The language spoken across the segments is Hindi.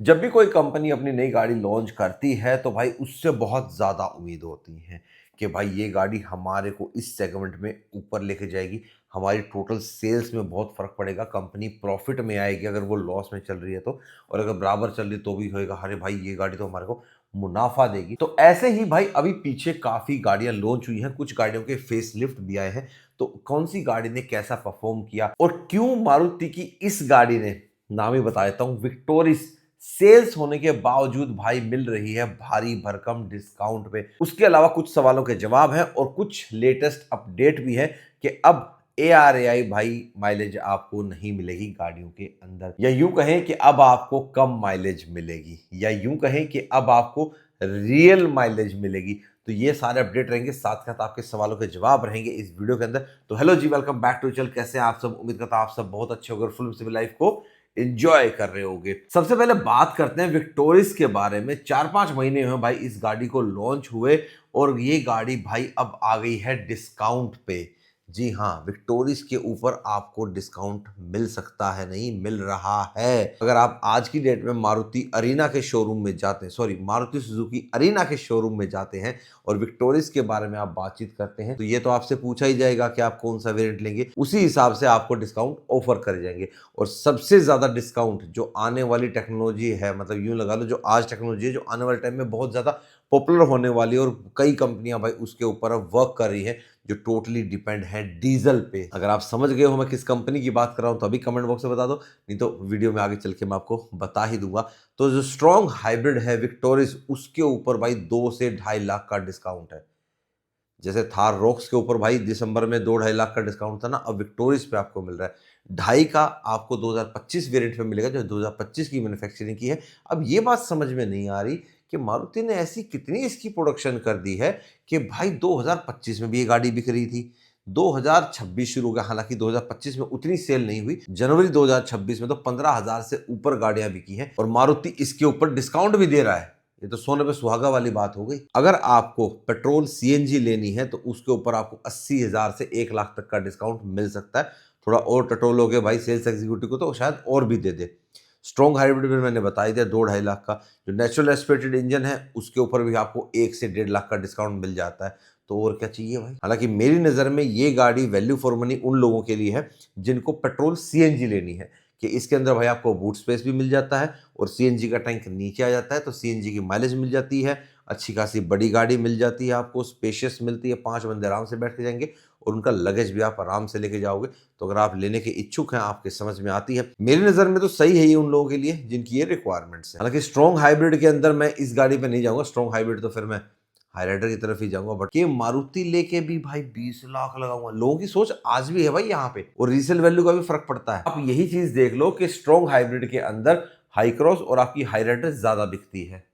जब भी कोई कंपनी अपनी नई गाड़ी लॉन्च करती है तो भाई उससे बहुत ज़्यादा उम्मीद होती है कि भाई ये गाड़ी हमारे को इस सेगमेंट में ऊपर लेके जाएगी, हमारी टोटल सेल्स में बहुत फ़र्क पड़ेगा, कंपनी प्रॉफिट में आएगी अगर वो लॉस में चल रही है तो, और अगर बराबर चल रही है तो भी होएगा अरे भाई ये गाड़ी तो हमारे को मुनाफा देगी। तो ऐसे ही भाई अभी पीछे काफ़ी गाड़ियाँ लॉन्च हुई हैं, कुछ गाड़ियों के फेस लिफ्ट भी आए हैं। तो कौन सी गाड़ी ने कैसा परफॉर्म किया और क्यों मारुति की इस गाड़ी ने, नाम ही बता देता हूँ, विक्टोरिस, सेल्स होने के बावजूद भाई मिल रही है भारी भरकम डिस्काउंट पे। उसके अलावा कुछ सवालों के जवाब हैं और कुछ लेटेस्ट अपडेट भी है कि अब ARAI भाई माइलेज आपको नहीं मिलेगी गाड़ियों के अंदर, या यूं कहें कि अब आपको कम माइलेज मिलेगी, या यूं कहें कि अब आपको रियल माइलेज मिलेगी। तो ये सारे अपडेट रहेंगे, साथ साथ आपके सवालों के जवाब रहेंगे इस वीडियो के अंदर। तो हेलो जी, वेलकम बैक टू चैनल। कैसे हैं आप सब? उम्मीद करता हूं आप सब बहुत अच्छे होंगे, फुल सिविल लाइफ को एंजॉय कर रहे होंगे। सबसे पहले बात करते हैं विक्टोरिस के बारे में। 4-5 महीने हुए भाई इस गाड़ी को लॉन्च हुए और ये गाड़ी भाई अब आ गई है डिस्काउंट पे। जी हाँ, विक्टोरिस के ऊपर आपको डिस्काउंट मिल सकता है, नहीं मिल रहा है। अगर आप आज की डेट में मारुति अरीना के शोरूम में जाते हैं, सॉरी मारुति सुजुकी अरीना के शोरूम में जाते हैं और विक्टोरिस के बारे में आप बातचीत करते हैं तो ये तो आपसे पूछा ही जाएगा कि आप कौन सा वेरिएंट लेंगे, उसी हिसाब से आपको डिस्काउंट ऑफर करे जाएंगे। और सबसे ज्यादा डिस्काउंट जो आने वाली टेक्नोलॉजी है, मतलब यूं लगा लो जो आज टेक्नोलॉजी है जो आने वाले टाइम में बहुत ज्यादा पॉपुलर होने वाली है और कई कंपनियां भाई उसके ऊपर अब वर्क कर रही है, जो टोटली डिपेंड है डीजल पे। अगर आप समझ गए हो मैं किस कंपनी की बात कर रहा हूं तो अभी कमेंट बॉक्स में बता दो, नहीं तो वीडियो में आगे चल के मैं आपको बता ही दूंगा। तो जो स्ट्रॉन्ग हाइब्रिड है विक्टोरिस, उसके ऊपर भाई 2 से 2.5 लाख का डिस्काउंट है। जैसे थार रॉक्स के ऊपर भाई दिसंबर में 2-2.5 लाख का डिस्काउंट था ना, अब विक्टोरिस पे आपको मिल रहा है 2.5 का। आपको 2025 वेरिएंट में मिलेगा जो 2025 की मैन्युफैक्चरिंग की है। अब ये बात समझ में नहीं आ रही कि मारुति ने ऐसी कितनी इसकी प्रोडक्शन कर दी है कि भाई 2025 में भी ये गाड़ी बिक रही थी, 2026 शुरू हो गया, हालांकि 2025 में उतनी सेल नहीं हुई, जनवरी 2026 में तो 15,000 से ऊपर गाड़ियां बिकी हैं और मारुति इसके ऊपर डिस्काउंट भी दे रहा है। ये तो सोने पे सुहागा वाली बात हो गई। अगर आपको पेट्रोल CNG लेनी है तो उसके ऊपर आपको 80,000 से 1 लाख तक का डिस्काउंट मिल सकता है। थोड़ा और टटोलोगे भाई सेल्स एग्जीक्यूटिव को तो शायद और भी दे दे। स्ट्रॉन्ग हाइब्रिड में मैंने बता ही दिया 2-2.5 लाख का। जो नेचुरल एस्पिरेटेड इंजन है उसके ऊपर भी आपको 1 से 1.5 लाख का डिस्काउंट मिल जाता है। तो और क्या चाहिए भाई। हालांकि मेरी नज़र में ये गाड़ी वैल्यू फॉर मनी उन लोगों के लिए है जिनको पेट्रोल CNG लेनी है, कि इसके अंदर भाई आपको बूट स्पेस भी मिल जाता है और CNG का टैंक नीचे आ जाता है तो CNG की माइलेज मिल जाती है, अच्छी खासी बड़ी गाड़ी मिल जाती है आपको, स्पेशियस मिलती है, 5 बंदे आराम से बैठ के जाएंगे और उनका लगेज भी आप आराम से लेके जाओगे। तो अगर आप लेने के इच्छुक हैं, आपके समझ में आती है, मेरी नज़र में तो सही है ये उन लोगों के लिए जिनकी ये रिक्वायरमेंट्स है। हालांकि स्ट्रॉन्ग हाइब्रिड के अंदर मैं इस गाड़ी पे नहीं जाऊंगा, स्ट्रॉन्ग हाइब्रिड तो फिर मैं हाईराइडर की तरफ ही जाऊंगा, बट ये मारुति लेके भी भाई 20 लाख लगाऊंगा, लोगों की सोच आज भी है भाई यहाँ पे, और रीसेल वैल्यू का भी फर्क पड़ता है। आप यही चीज देख लो कि स्ट्रॉन्ग हाइब्रिड के अंदर हाई क्रॉस और आपकी हाईराइडर ज्यादा बिकती है।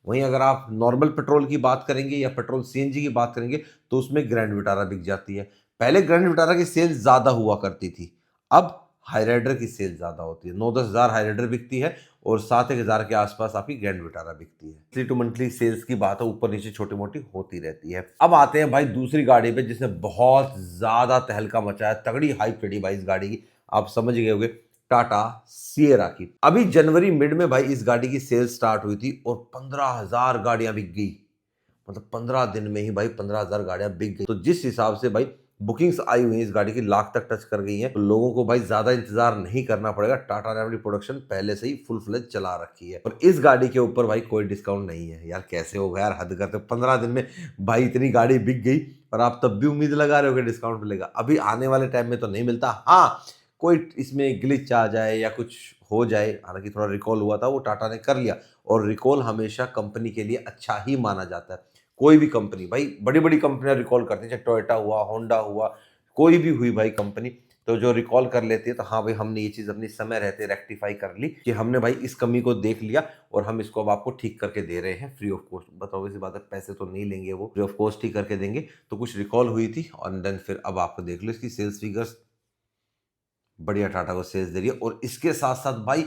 वहीं अगर आप नॉर्मल पेट्रोल की बात करेंगे या पेट्रोल CNG की बात करेंगे तो उसमें ग्रैंड विटारा बिक जाती है। पहले ग्रैंड विटारा की सेल ज्यादा हुआ करती थी, अब हाईराइडर की सेल ज्यादा होती है। 9-10 हजार हाईराइडर बिकती है और 7-1 हजार के आसपास आपकी ग्रैंड विटारा बिकती है। मंथली टू मंथली सेल्स की बात है, ऊपर नीचे छोटी मोटी होती रहती है। अब आते हैं भाई दूसरी गाड़ी पे जिसने बहुत ज्यादा तहलका मचाया, तगड़ी हाइप चढ़ी भाई इस गाड़ी की, आप समझ गए होंगे, टाटा सिएरा की। अभी जनवरी मिड में भाई इस गाड़ी की सेल स्टार्ट हुई थी और 15,000 गाड़ियां बिक गई। मतलब 15 दिन में ही भाई 15,000 गाड़ियां बिक गई। तो जिस हिसाब से भाई बुकिंग्स आई हुई हैं इस गाड़ी की, लाख तक टच कर गई हैं, तो लोगों को भाई ज्यादा इंतजार नहीं करना पड़ेगा। टाटा ने अपनी प्रोडक्शन पहले से ही फुल फ्लेज चला रखी है और इस गाड़ी के ऊपर भाई कोई डिस्काउंट नहीं है। यार कैसे होगा यार, हद करते। 15 दिन में भाई इतनी गाड़ी बिक गई और आप तब भी उम्मीद लगा रहे हो कि डिस्काउंट मिलेगा। अभी आने वाले टाइम में तो नहीं मिलता। हाँ, कोई इसमें ग्लिच आ जाए या कुछ हो जाए, हालांकि थोड़ा रिकॉल हुआ था वो टाटा ने कर लिया, और रिकॉल हमेशा कंपनी के लिए अच्छा ही माना जाता है। कोई भी कंपनी भाई, बड़ी बड़ी कंपनियां रिकॉल करती हैं, चाहे टोयोटा हुआ, होंडा हुआ, कोई भी हुई भाई कंपनी, तो जो रिकॉल कर लेती है तो हाँ भाई हमने ये चीज़ अपनी समय रहते रेक्टिफाई कर ली कि हमने भाई इस कमी को देख लिया और हम इसको अब आपको ठीक करके दे रहे हैं फ्री ऑफ कॉस्ट। बताओ, इसी बात है, पैसे तो नहीं लेंगे, वो फ्री ऑफ कॉस्ट ही करके देंगे। तो कुछ रिकॉल हुई थी और देन फिर अब आपको देख लो इसकी सेल्स फिगर्स, बढ़िया टाटा को सेल्स दे रही है। और इसके साथ साथ भाई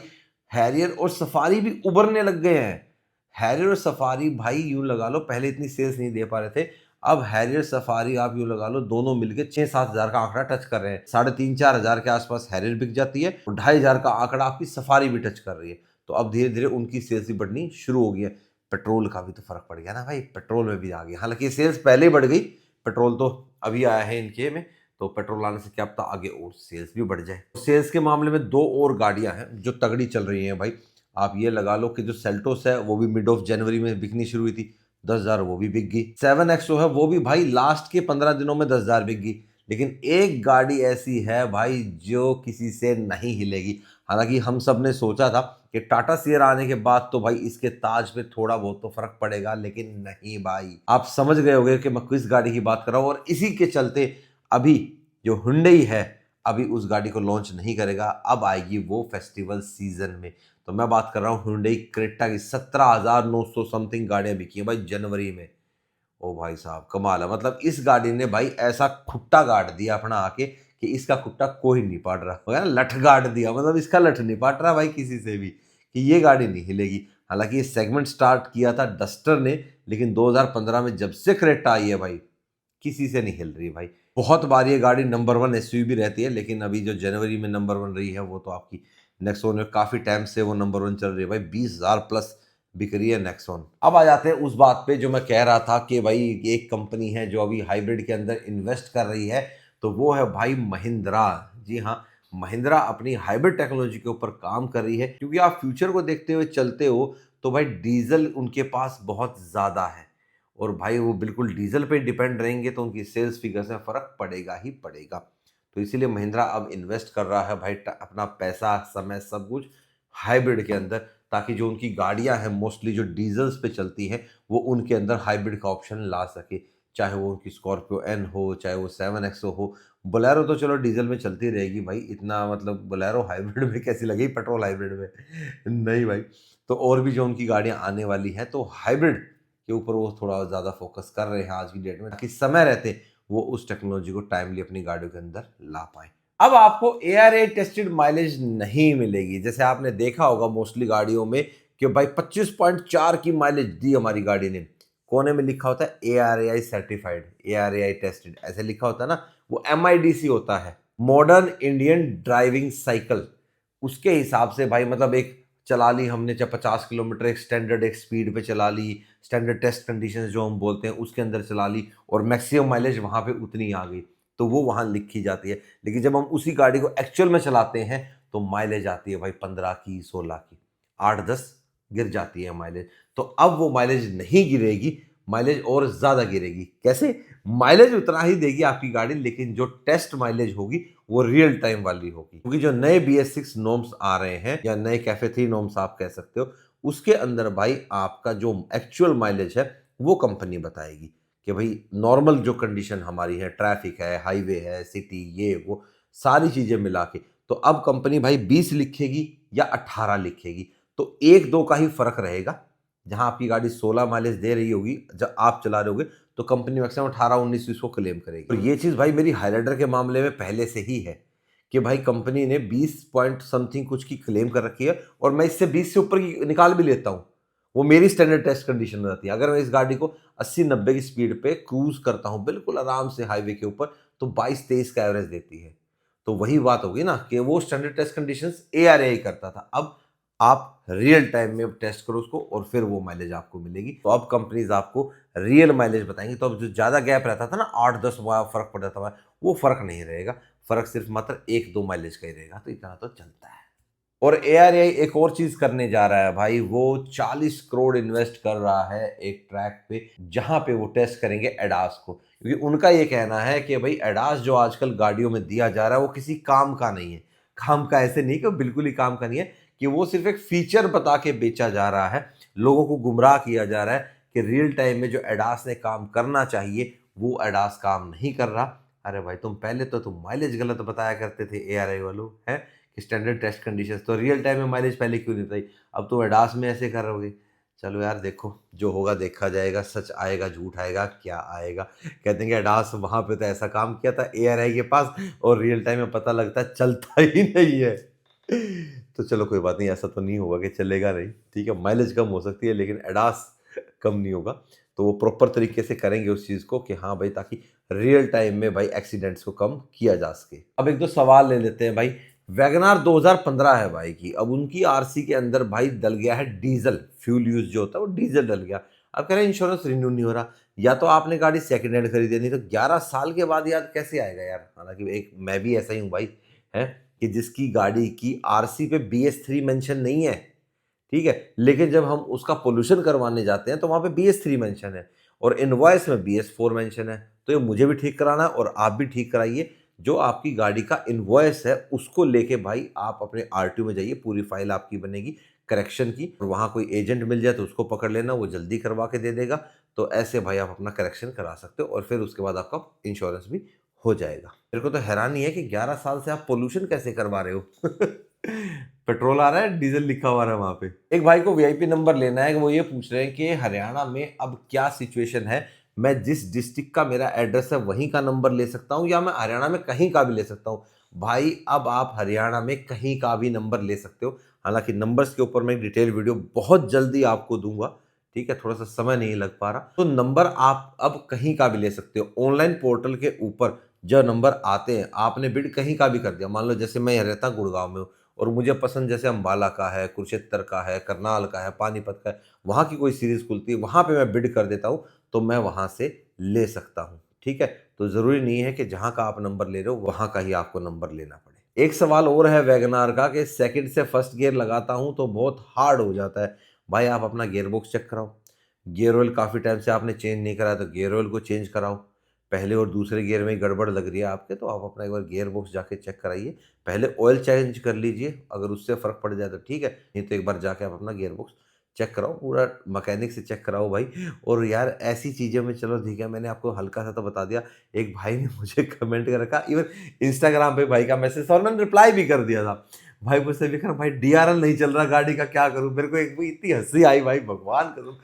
हैरियर और सफारी भी उभरने लग गए हैं। हैरियर और सफारी भाई यूं लगा लो पहले इतनी सेल्स नहीं दे पा रहे थे, अब हैरियर सफारी आप यूं लगा लो दोनों मिलकर 6-7 हजार का आंकड़ा टच कर रहे हैं। 3,500-4 हजार के आसपास हैरियर बिक जाती है और 2,500 का आंकड़ा आपकी सफारी भी टच कर रही है। तो अब धीरे धीरे उनकी सेल्स भी बढ़नी शुरू हो गई है। पेट्रोल का भी तो फर्क पड़ गया ना भाई, पेट्रोल में भी आ गया। हालांकि सेल्स पहले ही बढ़ गई, पेट्रोल तो अभी आया है इनके में, तो पेट्रोल आने से क्या पता आगे और सेल्स भी बढ़ जाए। सेल्स के मामले में दो और गाड़ियां हैं जो तगड़ी चल रही हैं भाई। आप ये लगा लो कि जो सेल्टोस है वो भी मिड ऑफ जनवरी में बिकनी शुरू हुई थी, 10,000 वो भी बिक गई। 7XO है वो भी भाई लास्ट के 15 दिनों में 10,000 बिक गई। लेकिन एक गाड़ी ऐसी है भाई जो किसी से नहीं हिलेगी। हालांकि हम सब ने सोचा था कि टाटा सियर आने के बाद तो भाई इसके ताज पे थोड़ा बहुत तो फर्क पड़ेगा, लेकिन नहीं भाई। आप समझ गए होंगे कि मैं किस गाड़ी की बात कर रहा हूं, और इसी के चलते अभी जो हुंडई है अभी उस गाड़ी को लॉन्च नहीं करेगा, अब आएगी वो फेस्टिवल सीजन में। तो मैं बात कर रहा हूं हुंडई क्रेटा की। 17,900 समथिंग गाड़ियां बिकी हैं भाई जनवरी में। ओ भाई साहब कमाल है। मतलब इस गाड़ी ने भाई ऐसा खुट्टा गाड़ दिया अपना आके कि इसका खुट्टा कोई नहीं पाट रहा है ना, लठ गाड़ दिया। मतलब इसका लठ नहीं पाट रहा भाई किसी से भी कि ये गाड़ी नहीं हिलेगी। हालांकि ये सेगमेंट स्टार्ट किया था डस्टर ने, लेकिन 2015 में जब से क्रेटा आई है भाई किसी से नहीं हिल रही भाई। बहुत बार ये गाड़ी नंबर 1 एसयूवी भी रहती है, लेकिन अभी जो जनवरी में नंबर 1 रही है वो तो आपकी नेक्सॉन में काफी टाइम से वो नंबर 1 चल रही है भाई। 20,000 प्लस बिक रही है नेक्सॉन। अब आ जाते हैं उस बात पे जो मैं कह रहा था कि भाई एक कंपनी है जो अभी हाइब्रिड के अंदर इन्वेस्ट कर रही है, तो वो है भाई महिंद्रा। जी हाँ, महिंद्रा अपनी हाइब्रिड टेक्नोलॉजी के ऊपर काम कर रही है, क्योंकि आप फ्यूचर को देखते हुए चलते हो तो भाई डीजल उनके पास बहुत ज़्यादा है, और भाई वो बिल्कुल डीजल पे डिपेंड रहेंगे तो उनकी सेल्स फिगर्स में फ़र्क पड़ेगा ही पड़ेगा। तो इसीलिए महिंद्रा अब इन्वेस्ट कर रहा है भाई अपना पैसा, समय, सब कुछ हाइब्रिड के अंदर, ताकि जो उनकी गाड़ियां हैं मोस्टली जो डीजल्स पे चलती हैं वो उनके अंदर हाइब्रिड का ऑप्शन ला सके। चाहे वो उनकी स्कॉर्पियो एन हो, चाहे वो 7XO हो। बोलेरो तो चलो डीजल में चलती रहेगी भाई, इतना मतलब बोलेरो हाइब्रिड में कैसी लगी, पेट्रोल हाइब्रिड में नहीं भाई। तो और भी जो उनकी गाड़ियां आने वाली हैं तो हाइब्रिड के ऊपर वो थोड़ा ज़्यादा फोकस कर रहे हैं आज की डेट में, ताकि समय रहते वो उस टेक्नोलॉजी को टाइमली अपनी गाड़ियों के अंदर ला पाए। अब आपको ARAI टेस्टेड माइलेज नहीं मिलेगी, जैसे आपने देखा होगा मोस्टली गाड़ियों में कि भाई 25.4 की माइलेज दी हमारी गाड़ी ने, कोने में लिखा होता है ARAI सर्टिफाइड, ARAI टेस्टेड ऐसे लिखा होता है ना, वो MIDC होता है, मॉडर्न इंडियन ड्राइविंग साइकिल। उसके हिसाब से भाई मतलब एक चला ली हमने, चाहे 50 किलोमीटर एक स्टैंडर्ड एक स्पीड पे चला ली, स्टैंडर्ड टेस्ट कंडीशन जो हम बोलते हैं उसके अंदर चला ली, और मैक्सिमम माइलेज वहाँ पे उतनी आ गई, तो वो वहाँ लिखी जाती है। लेकिन जब हम उसी गाड़ी को एक्चुअल में चलाते हैं तो माइलेज आती है भाई 15 की, 16 की, 8-10 गिर जाती है माइलेज। तो अब वो माइलेज नहीं गिरेगी, माइलेज और ज़्यादा गिरेगी। कैसे? माइलेज उतना ही देगी आपकी गाड़ी, लेकिन जो टेस्ट माइलेज होगी वो रियल टाइम वाली होगी, क्योंकि जो नए BS6 नॉर्म्स आ रहे हैं या नए कैफे 3 नॉर्म्स आप कह सकते हो, उसके अंदर भाई आपका जो एक्चुअल माइलेज है वो कंपनी बताएगी कि भाई नॉर्मल जो कंडीशन हमारी है, ट्रैफिक है, हाईवे है, सिटी, ये वो सारी चीज़ें मिला के, तो अब कंपनी भाई 20 लिखेगी या 18 लिखेगी, तो 1-2 का ही फ़र्क रहेगा। जहाँ आपकी गाड़ी 16 माइलेज दे रही होगी जब आप चला रहे होगे, तो कंपनी मैक्सिमम 18-19 इसको क्लेम करेगी। और ये चीज़ भाई मेरी हाइलाइटर के मामले में पहले से ही है कि भाई कंपनी ने 20 पॉइंट समथिंग कुछ की क्लेम कर रखी है, और मैं इससे 20 से ऊपर की निकाल भी लेता हूँ। वो मेरी स्टैंडर्ड टेस्ट कंडीशन में रहती है। अगर मैं इस गाड़ी को 80-90 की स्पीड पे क्रूज करता हूँ बिल्कुल आराम से हाईवे के ऊपर, तो 22-23 का एवरेज देती है। तो वही बात होगी ना कि वो स्टैंडर्ड टेस्ट कंडीशंस ARAI करता था, अब आप रियल टाइम में टेस्ट करो उसको और फिर वो माइलेज आपको मिलेगी। तो अब कंपनीज आपको रियल माइलेज बताएंगी। तो अब जो ज़्यादा गैप रहता था ना, 8-10 फर्क पड़ जाता था, वो फर्क नहीं रहेगा। फर्क सिर्फ मात्र 1-2 माइलेज का ही रहेगा, तो इतना तो चलता है। और ARAI एक और चीज करने जा रहा है भाई, वो 40 करोड़ इन्वेस्ट कर रहा है एक ट्रैक पे, जहां पे वो टेस्ट करेंगे एडास को, क्योंकि उनका ये कहना है कि भाई एडास जो आजकल गाड़ियों में दिया जा रहा है वो किसी काम का नहीं है। काम का ऐसे नहीं कि बिल्कुल ही काम का नहीं है, कि वो सिर्फ एक फीचर बता के बेचा जा रहा है, लोगों को गुमराह किया जा रहा है कि रियल टाइम में जो एडास ने काम करना चाहिए वो एडास काम नहीं कर रहा। अरे भाई तुम माइलेज गलत बताया करते थे ARAI वालों, है स्टैंडर्ड टेस्ट कंडीशंस, तो रियल टाइम में माइलेज पहले क्यों नहीं बताई, अब तो एडास में ऐसे कर रहोगे। चलो यार देखो जो होगा देखा जाएगा, सच आएगा झूठ आएगा क्या आएगा। कहते हैं कि एडास वहां पे तो ऐसा काम किया था ARAI के पास, और रियल टाइम में पता लगता है चलता ही नहीं है। तो चलो कोई बात नहीं, ऐसा तो नहीं होगा कि चलेगा नहीं, ठीक है माइलेज कम हो सकती है लेकिन एडास कम नहीं होगा। तो वो प्रॉपर तरीके से करेंगे उस चीज़ को कि हाँ भाई, ताकि रियल टाइम में भाई एक्सीडेंट्स को कम किया जा सके। अब एक दो सवाल ले लेते हैं भाई, वैगनार 2015 है भाई की। अब उनकी आरसी के अंदर भाई डल गया है डीजल, फ्यूल यूज जो होता है वो डीजल डल गया। अब कह रहे हैं इंश्योरेंस रिन्यू नहीं हो रहा। या तो आपने गाड़ी सेकंड हैंड खरीदी है, नहीं तो 11 साल के बाद यार कैसे आएगा यार। हालांकि एक मैं भी ऐसा ही हूँ भाई, है कि जिसकी गाड़ी की आरसी पे BS3 मेंशन नहीं है, ठीक है, लेकिन जब हम उसका पोल्यूशन करवाने जाते हैं तो वहां पे BS3 मेंशन है और इनवॉइस में BS4 मेंशन है। तो ये मुझे भी ठीक कराना है और आप भी ठीक कराइए। जो आपकी गाड़ी का इनवॉइस है उसको लेके भाई आप अपने आरटीओ में जाइए, पूरी फाइल आपकी बनेगी करेक्शन की, और वहां कोई एजेंट मिल जाए तो उसको पकड़ लेना, वो जल्दी करवा के दे देगा। तो ऐसे भाई आप अपना करेक्शन करा सकते हो और फिर उसके बाद आपका इंश्योरेंस भी हो जाएगा। मेरे को तो हैरानी है कि 11 साल से आप पोल्यूशन कैसे करवा रहे हो। पेट्रोल आ रहा है, डीजल लिखा हुआ है वहां पे। एक भाई को वीआईपी नंबर लेना है, वो ये पूछ रहे हैं कि हरियाणा में अब क्या सिचुएशन है, मैं जिस डिस्ट्रिक्ट का मेरा एड्रेस है वहीं का नंबर ले सकता हूं या मैं हरियाणा में कहीं का भी ले सकता हूं। भाई अब आप हरियाणा में कहीं का भी नंबर ले सकते हो। हालांकि नंबर्स के ऊपर मैं एक डिटेल वीडियो बहुत जल्दी आपको दूंगा, ठीक है, थोड़ा सा समय नहीं लग पा रहा। तो नंबर आप अब कहीं का भी ले सकते हो। ऑनलाइन पोर्टल के ऊपर जो नंबर आते हैं, आपने बिड कहीं का भी कर दिया, मान लो जैसे मैं रहता गुड़गांव में हूँ और मुझे पसंद जैसे अम्बाला का है, कुरुक्षेत्र का है, करनाल का है, पानीपत का है, वहाँ की कोई सीरीज खुलती है, वहाँ पे मैं बिड कर देता हूँ, तो मैं वहाँ से ले सकता हूँ, ठीक है। तो ज़रूरी नहीं है कि जहाँ का आप नंबर ले रहे हो वहाँ का ही आपको नंबर लेना पड़े। एक सवाल और है वैगनार का कि सेकंड से फर्स्ट गियर लगाता हूँ तो बहुत हार्ड हो जाता है। भाई आप अपना गियर बॉक्स चेक कराओ, गियर ऑयल काफ़ी टाइम से आपने चेंज नहीं कराया तो गियर ऑयल को चेंज कराओ। पहले और दूसरे गियर में गड़बड़ लग रही है आपके, तो आप अपना एक बार गियर बॉक्स जाके चेक कराइए। पहले ऑयल चेंज कर लीजिए, अगर उससे फ़र्क पड़ जाए तो ठीक है, नहीं तो एक बार जाके आप अपना गियर बॉक्स चेक कराओ, पूरा मैकेनिक से चेक कराओ भाई। और यार ऐसी चीज़ों में चलो ठीक है, मैंने आपको हल्का सा तो बता दिया। एक भाई ने मुझे कमेंट कर रखा, इवन इंस्टाग्राम पे भाई का मैसेज, और मैंने रिप्लाई भी कर दिया था। भाई मुझसे लिख रहा, भाई DRL नहीं चल रहा गाड़ी का, क्या करूं। मेरे को एक भी इतनी हंसी आई भाई, भगवान कसम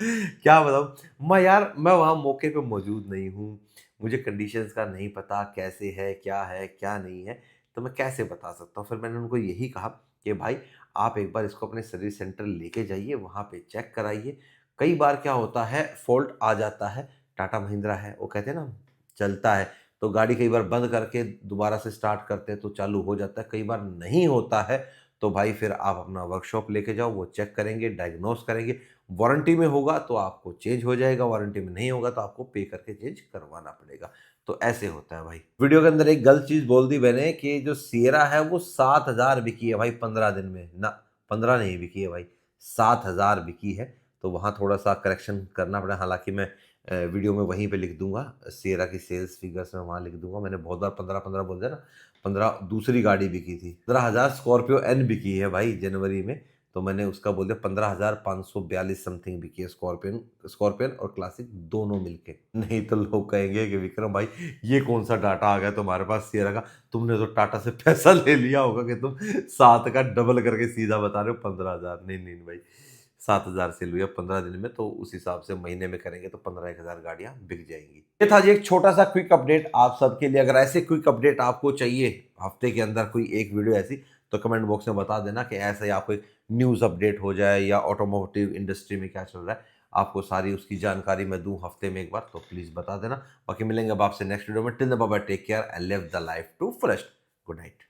क्या बताऊं। मैं वहां मौके पे मौजूद नहीं हूँ, मुझे कंडीशंस का नहीं पता कैसे है क्या नहीं है, तो मैं कैसे बता सकता हूँ। फिर मैंने उनको यही कहा कि भाई आप एक बार इसको अपने सर्विस सेंटर लेके जाइए, वहाँ पे चेक कराइए। कई बार क्या होता है, फॉल्ट आ जाता है, टाटा महिंद्रा है, वो कहते हैं ना चलता है, तो गाड़ी कई बार बंद करके दोबारा से स्टार्ट करते हैं तो चालू हो जाता है। कई बार नहीं होता है तो भाई फिर आप अपना वर्कशॉप लेके जाओ, वो चेक करेंगे, डायग्नोस करेंगे। वारंटी में होगा तो आपको चेंज हो जाएगा, वारंटी में नहीं होगा तो आपको पे करके चेंज करवाना पड़ेगा। तो ऐसे होता है भाई। वीडियो के अंदर एक गलत चीज बोल दी मैंने कि जो सिएरा है वो 7,000 बिकी है भाई 15 दिन में ना, 15 नहीं बिकी है भाई, 7,000 बिकी है। तो वहाँ थोड़ा सा करेक्शन करना पड़ा। हालांकि मैं वीडियो में वहीं पे लिख दूंगा, सिएरा की सेल्स फिगर्स में वहाँ लिख दूंगा। मैंने बहुत बार 15-15 बोल दिया ना, 15 दूसरी गाड़ी बिकी थी। 15,000 स्कॉर्पियो एन बिकी है भाई जनवरी में, तो मैंने उसका बोल दिया 15,542 समथिंग बिकी है स्कॉर्पियन, स्कॉर्पियन और क्लासिक दोनों मिलके। नहीं तो लोग कहेंगे कि विक्रम भाई ये कौन सा डाटा आ गया तुम्हारे पास सिएरा का, तुमने तो टाटा से पैसा ले लिया होगा कि तुम 7 का डबल करके सीधा बता रहे हो 15,000। नहीं नहीं भाई, 7,000 सेल हुई है 15 दिन में, तो उस हिसाब से महीने में करेंगे तो 15,000 गाड़ियां बिक जाएंगी। ये था जी एक छोटा सा क्विक अपडेट आप सबके लिए। अगर ऐसे क्विक अपडेट आपको चाहिए हफ्ते के अंदर कोई एक वीडियो ऐसी, तो कमेंट बॉक्स में बता देना कि ऐसे ही आपको एक न्यूज़ अपडेट हो जाए या ऑटोमोटिव इंडस्ट्री में क्या चल रहा है, आपको सारी उसकी जानकारी मैं दूं हफ्ते में एक बार, तो प्लीज़ बता देना। बाकी मिलेंगे अब आपसे नेक्स्ट वीडियो में। Till then bye bye, take care and live the life to fullest. Good night.